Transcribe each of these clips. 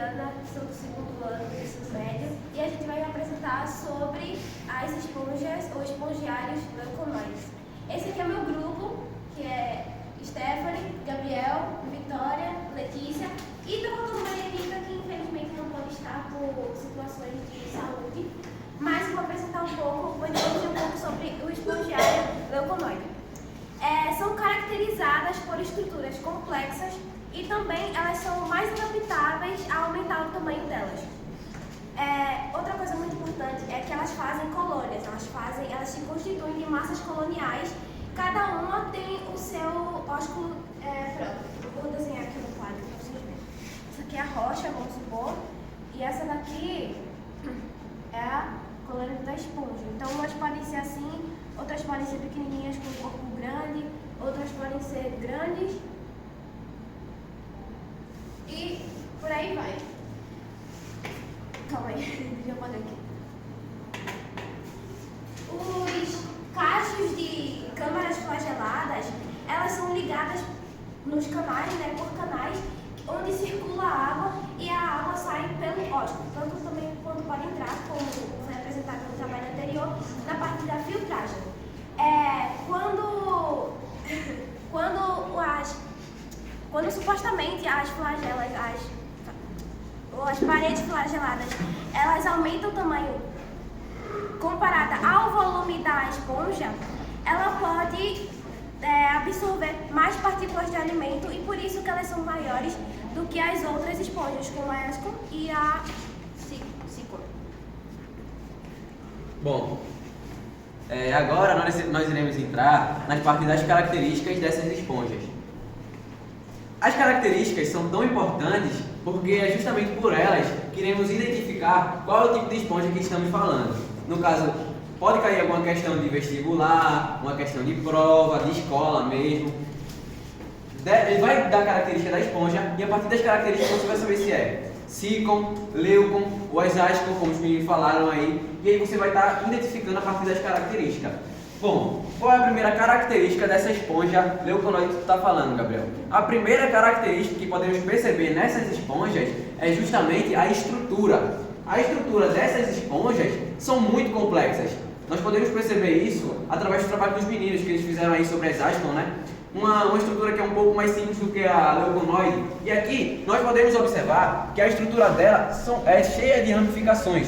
Mariana, sou do segundo ano do ensino médio e a gente vai apresentar sobre as esponjas ou espongiários leuconoides. Esse aqui é meu grupo, que é Stephanie, Gabriel, Vitória, Letícia e tô faltando Marianita, que infelizmente não pode estar por situações de saúde, mas vou apresentar vou introduzir um pouco sobre o espongiário leuconoide. São caracterizadas por estruturas complexas e também elas são mais adaptáveis a aumentar o tamanho delas. Outra coisa muito importante é que elas fazem colônias, elas se constituem de massas coloniais, cada uma tem o seu ósculo próprio. Vou desenhar aqui no quadro para vocês verem. Essa aqui é a rocha, vamos supor, e essa daqui é a colônia da esponja. Então umas podem ser assim, outras podem ser pequenininhas com um corpo grande, outras podem ser grandes e por aí vai. Calma aí, deixa eu botar aqui. Os cachos de câmaras flageladas, elas são ligadas nos canais, por canais, onde circula a água e a água sai pelo ósculo. Tanto também quando pode entrar, como foi apresentado no trabalho anterior, na parte da filtragem. Quando supostamente as flagelas, as paredes flageladas, elas aumentam o tamanho comparada ao volume da esponja, ela pode absorver mais partículas de alimento e por isso que elas são maiores do que as outras esponjas, como a Escon e a Sicon. Bom, agora nós iremos entrar nas partes das características dessas esponjas. As características são tão importantes porque é justamente por elas que iremos identificar qual é o tipo de esponja que estamos falando. No caso, pode cair alguma questão de vestibular, uma questão de prova, de escola mesmo. Ele vai dar a característica da esponja e a partir das características você vai saber se é Sicon, Leucon ou as Ascon, como os meninos falaram aí. E aí você vai estar identificando a partir das características. Bom, qual é a primeira característica dessa esponja leuconoide que tu está falando, Gabriel? A primeira característica que podemos perceber nessas esponjas é justamente a estrutura. A estrutura dessas esponjas são muito complexas. Nós podemos perceber isso através do trabalho dos meninos que eles fizeram aí sobre as Ascon, né? Uma estrutura que é um pouco mais simples do que a leuconoide. E aqui nós podemos observar que a estrutura dela é cheia de ramificações,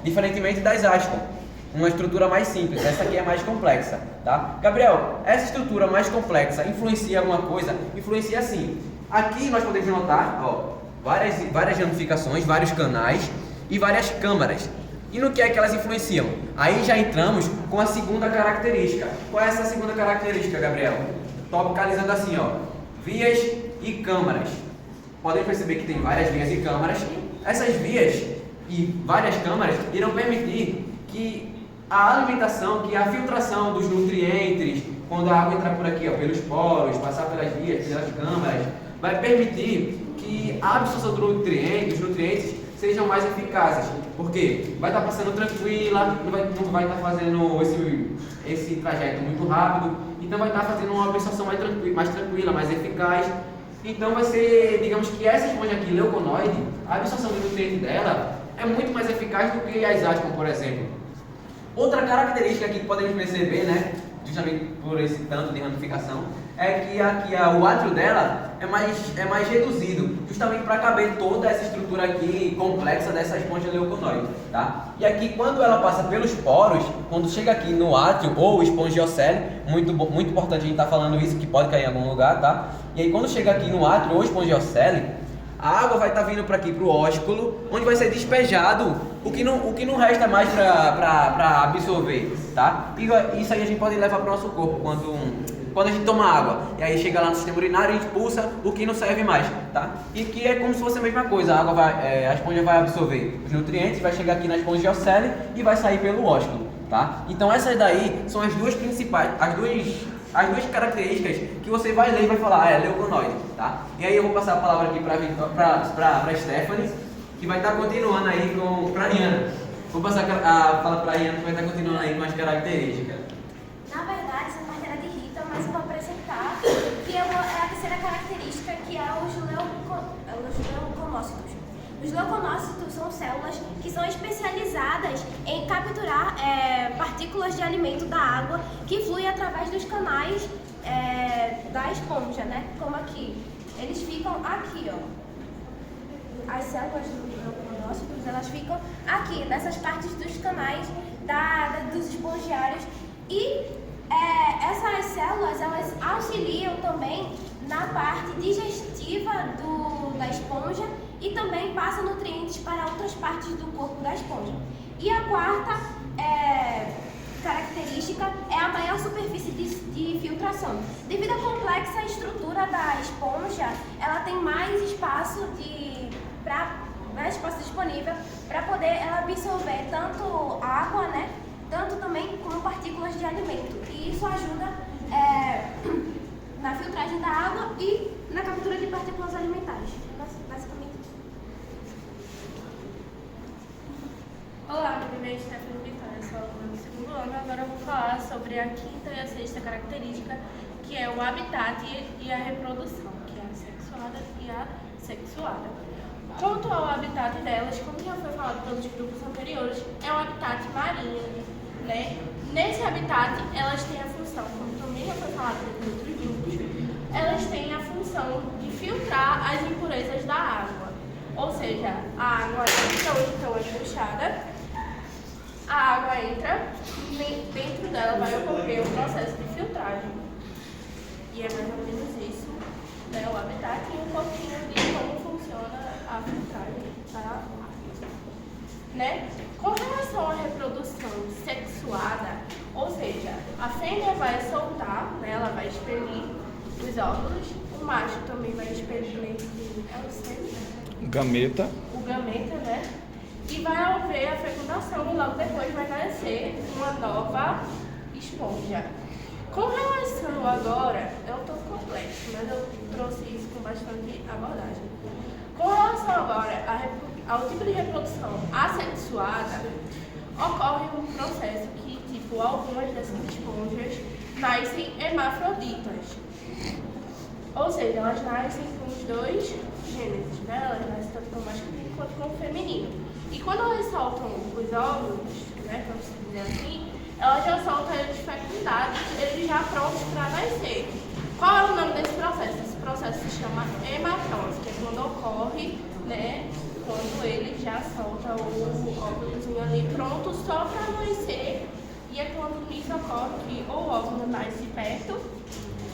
diferentemente das Ascon. Uma estrutura mais simples, essa aqui é mais complexa, tá? Gabriel, essa estrutura mais complexa influencia alguma coisa? Influencia sim. Aqui nós podemos notar, várias ramificações, vários canais e várias câmaras. E no que é que elas influenciam? Aí já entramos com a segunda característica. Qual é essa segunda característica, Gabriel? Topicalizando assim, vias e câmaras. Podem perceber que tem várias vias e câmaras. Essas vias e várias câmaras irão permitir que a alimentação, que a filtração dos nutrientes, quando a água entrar por aqui, pelos poros, passar pelas vias, pelas câmaras, vai permitir que a absorção dos nutrientes sejam mais eficazes. Porque vai estar passando tranquila, não vai estar fazendo esse trajeto muito rápido, então vai estar fazendo uma absorção mais tranquila, mais eficaz. Então vai ser, digamos que essa esponja aqui, leuconoide, a absorção do nutriente dela é muito mais eficaz do que as Ascon, por exemplo. Outra característica aqui que podemos perceber, justamente por esse tanto de ramificação, é que aqui o átrio dela é mais reduzido, justamente para caber toda essa estrutura aqui complexa dessa esponja leuconoide, tá? E aqui quando ela passa pelos poros, quando chega aqui no átrio ou espongiocele, muito importante a gente estar falando isso, que pode cair em algum lugar, tá? E aí quando chega aqui no átrio ou espongiocele, a água vai estar vindo para aqui, para o ósculo, onde vai ser despejado o que não resta mais para absorver, tá? E isso aí a gente pode levar para o nosso corpo quando a gente toma água. E aí chega lá no sistema urinário e a gente expulsa o que não serve mais, tá? E que é como se fosse a mesma coisa, a esponja vai absorver os nutrientes, vai chegar aqui na espongiocele e vai sair pelo ósculo, tá? Então essas daí são as duas principais, as duas características que você vai ler e vai falar, leuconoide, tá? E aí eu vou passar a palavra aqui para Stephanie, que vai estar continuando aí para a Ariana. Vou passar a palavra para a Ariana, que vai estar continuando aí com as características. Na verdade, essa parte era de Rita, mas eu vou apresentar que é a terceira característica, que é os leucomócitos. Os leuconócitos são células que são especializadas em capturar partículas de alimento da água que fluem através dos canais da esponja, né? Como aqui. Eles ficam aqui, ó. As células dos leuconócitos, elas ficam aqui, nessas partes dos canais dos espongiários. E essas células, elas auxiliam também na parte digestiva da esponja e também passam nutrientes para outras partes do corpo da esponja. E a quarta característica é a maior superfície de filtração. Devido à complexa estrutura da esponja, ela tem mais espaço disponível para poder ela absorver tanto água, né, tanto também como partículas de alimento. E isso ajuda na filtragem da água e na captura de partículas alimentares. Basicamente isso. Olá, meu nome é Stephanie Vitória, sou aluna do segundo ano. Agora eu vou falar sobre a quinta e a sexta característica, que é o habitat e a reprodução, que é a sexuada e a sexuada. Quanto ao habitat delas, como já foi falado pelos grupos anteriores, é um habitat marinho, né? Nesse habitat, elas têm a função, como também já foi falado pelos outros grupos, elas têm a função de filtrar as impurezas da água. Ou seja, a água entra, ou então é puxada, a água entra, dentro dela vai ocorrer um processo de filtragem. E é mais ou menos isso, né? O habitat e um pouquinho de como funciona a filtragem da água, né? Com relação à reprodução sexuada, ou seja, a fêmea vai soltar, né? Ela vai expelir os óvulos, o macho também vai expelir o sêmen, gameta, né? E vai haver a fecundação e logo depois vai nascer uma nova esponja. Com relação agora, é um pouco complexo, mas eu trouxe isso com bastante abordagem. Com relação agora ao tipo de reprodução assexuada, ocorre um processo que, tipo, algumas dessas esponjas nascem hermafroditas. Ou seja, elas nascem com os dois gêneros, né? Elas nascem tanto com o masculino quanto com o feminino. E quando elas soltam os óvulos, né, vamos dizer assim, elas já soltam eles fecundados, eles já prontos para nascer. Qual é o nome desse processo? Esse processo se chama hematose, que é quando ocorre, né, quando ele já solta o óvulozinho ali pronto só para nascer. E é quando isso ocorre que ou o óvulo nasce perto,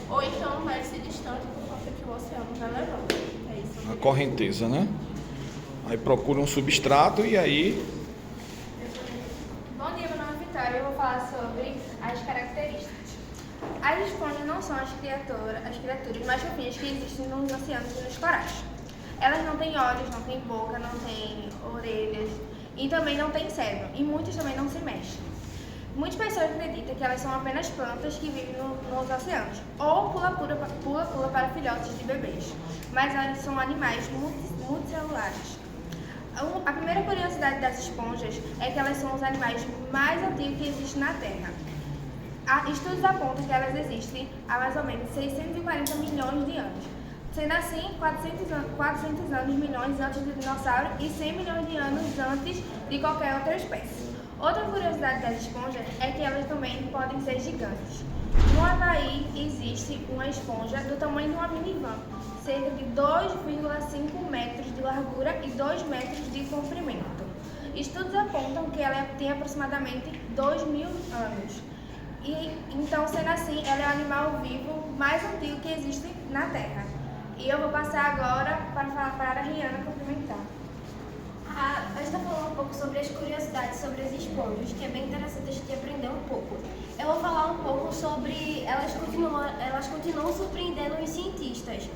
ou então nasce distante por conta que o oceano vai levando. É isso. a correnteza, né? Aí procura um substrato e aí Bom dia, meu nome é Vitória e eu vou falar sobre as características. As esponjas não são as criaturas mais fofinhas que existem nos oceanos e nos corais. Elas não têm olhos, não têm boca, não têm orelhas e também não têm cérebro. E muitas também não se mexem. Muitas pessoas acreditam que elas são apenas plantas que vivem nos oceanos ou pula para filhotes de bebês. Mas elas são animais multicelulares. A primeira curiosidade das esponjas é que elas são os animais mais antigos que existem na Terra. Estudos apontam que elas existem há mais ou menos 640 milhões de anos, sendo assim 400 anos milhões antes do dinossauro e 100 milhões de anos antes de qualquer outra espécie. Outra curiosidade das esponjas é que elas também podem ser gigantes. No Havaí existe uma esponja do tamanho de uma minivan, cerca de 2,5 metros de largura e 2 metros de comprimento. Estudos apontam que ela tem aproximadamente 2.000 anos. E, então, sendo assim, ela é o animal vivo mais antigo que existe na Terra. E eu vou passar agora para a Rihanna complementar. A gente está falando um pouco sobre as curiosidades sobre as esponjas, que é bem interessante a gente aprender um pouco. Eu vou falar um pouco sobre... Elas continuam surpreendendo os cientistas.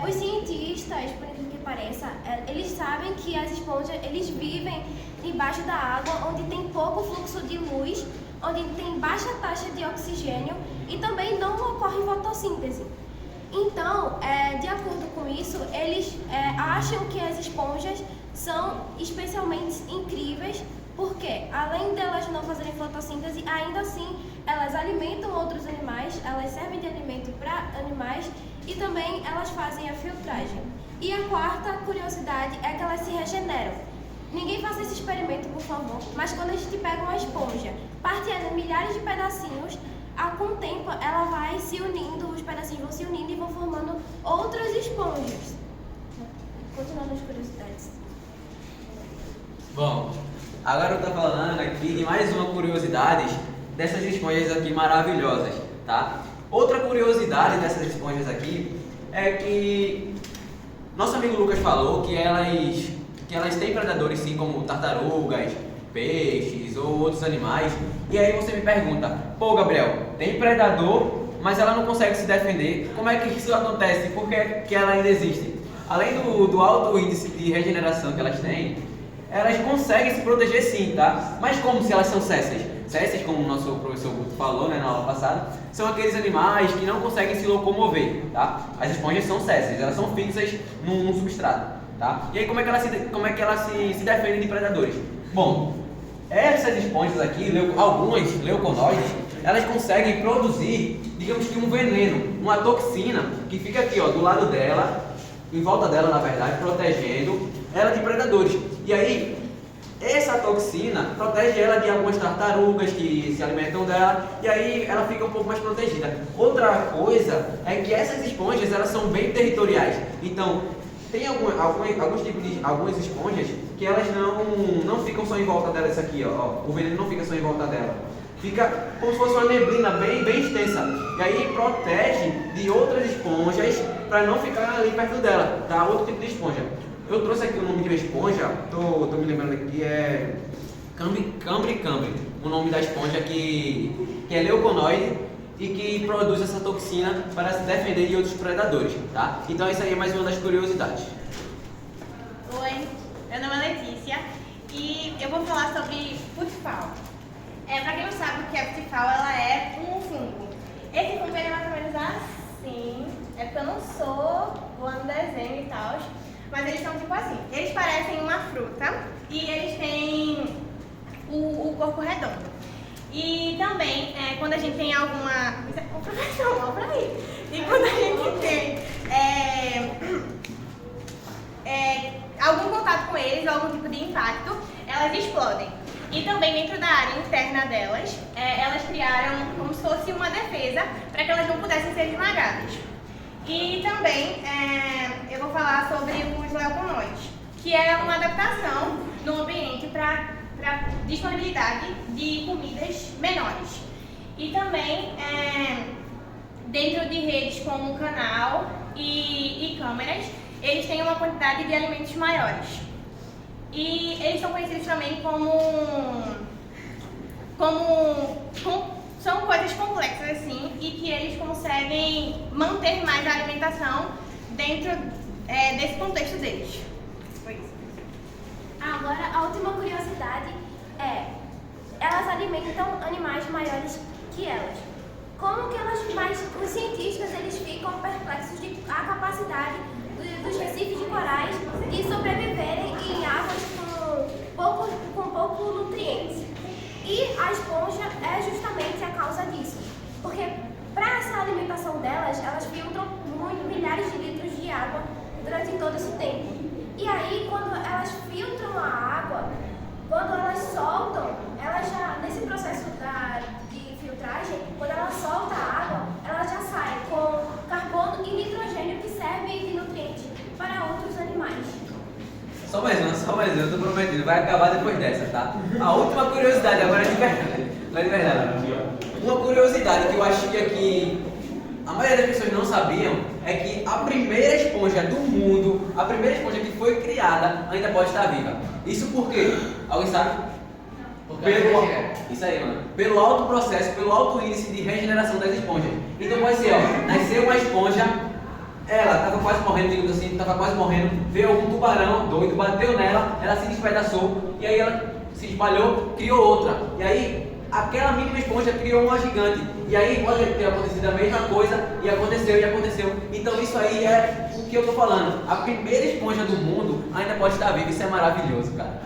Os cientistas, por incrível que pareça, eles sabem que as esponjas eles vivem debaixo da água, onde tem pouco fluxo de luz, onde tem baixa taxa de oxigênio e também não ocorre fotossíntese. Então, de acordo com isso, eles acham que as esponjas são especialmente incríveis, porque além delas não fazerem fotossíntese, ainda assim elas alimentam outros animais, elas servem de alimento para animais e também elas fazem a filtragem. E a quarta curiosidade é que elas se regeneram. Ninguém faça esse experimento, por favor, mas quando a gente pega uma esponja, parte ela em milhares de pedacinhos, com o tempo ela vai se unindo, os pedacinhos vão se unindo e vão formando outras esponjas. Continuando as curiosidades. Bom, agora eu tô falando aqui de mais uma curiosidade dessas esponjas aqui maravilhosas, tá? Outra curiosidade dessas esponjas aqui é que nosso amigo Lucas falou que elas têm predadores sim, como tartarugas, peixes ou outros animais. E aí você me pergunta, pô Gabriel, tem predador, mas ela não consegue se defender. Como é que isso acontece? Por que ela ainda existe? Além do alto índice de regeneração que elas têm, elas conseguem se proteger sim, tá? Mas como se elas são sésseis? Sésseis, como o nosso professor Guto falou, né, na aula passada, são aqueles animais que não conseguem se locomover, tá? As esponjas são sésseis, elas são fixas num substrato, tá? E aí como é que elas se defendem de predadores? Bom, essas esponjas aqui, algumas leuconoides, elas conseguem produzir, digamos que um veneno, uma toxina que fica aqui, ó, do lado dela, em volta dela, na verdade, protegendo ela de predadores. E aí, essa toxina protege ela de algumas tartarugas que se alimentam dela, e aí ela fica um pouco mais protegida. Outra coisa é que essas esponjas, elas são bem territoriais. Então, tem alguns tipos de algumas esponjas que elas não ficam só em volta dela, isso aqui, ó, o veneno não fica só em volta dela. Fica como se fosse uma neblina bem extensa. E aí protege de outras esponjas para não ficar ali perto dela, tá? Outro tipo de esponja. Eu trouxe aqui o nome de uma esponja, tô me lembrando aqui, é Cambre. O nome da esponja que é leuconoide e que produz essa toxina para se defender de outros predadores, tá? Então isso aí é mais uma das curiosidades. Oi, meu nome é Letícia e eu vou falar sobre Putifal. Pra quem não sabe o que é Putifal, ela é um fungo. Esse fungo é mais ou menos assim, é porque eu não sou boa no desenho e tal, mas eles são tipo assim, eles parecem uma fruta e eles têm o corpo redondo. E também, quando a gente tem alguma... Ô, professor, olha pra aí. E quando a gente tem algum contato com eles, algum tipo de impacto, elas explodem. E também dentro da área interna delas, elas criaram como se fosse uma defesa para que elas não pudessem ser esmagadas. E também eu vou falar sobre os leuconoides, que é uma adaptação no ambiente para disponibilidade de comidas menores. E também dentro de redes como canal e câmeras, eles têm uma quantidade de alimentos maiores. E eles são conhecidos também são coisas complexas assim, e que eles conseguem manter mais a alimentação dentro desse contexto deles. Foi isso. Agora, a última curiosidade é, elas alimentam animais maiores que elas. Como que os cientistas eles ficam perplexos de a capacidade dos recifes de corais de sobreviverem em águas com pouco nutrientes. E a esponja é justamente a causa disso. Porque para essa alimentação delas, elas filtram milhares de litros de água durante todo esse tempo. E aí, quando elas filtram a água, quando elas soltam, elas já, nesse processo de filtragem, quando ela solta a água, ela já sai com carbono e nitrogênio que serve de nutriente para outros animais. Só mais uma, eu tô prometendo, vai acabar depois dessa, tá? A última curiosidade, agora é de verdade. Não é de verdade. Uma curiosidade que eu acho que aqui a maioria das pessoas não sabiam é que a primeira esponja do mundo, a primeira esponja que foi criada, ainda pode estar viva. Isso por quê? Alguém sabe? Isso aí, mano. Pelo alto processo, pelo alto índice de regeneração das esponjas. Então pode ser, ó, nasceu uma esponja, ela estava quase morrendo, digamos assim, estava quase morrendo, veio algum tubarão doido, bateu nela, ela se despedaçou, e aí ela se espalhou, criou outra. E aí, aquela mínima esponja criou uma gigante. E aí pode ter acontecido a mesma coisa, e aconteceu. Então isso aí é o que eu tô falando. A primeira esponja do mundo ainda pode estar viva, isso é maravilhoso, cara.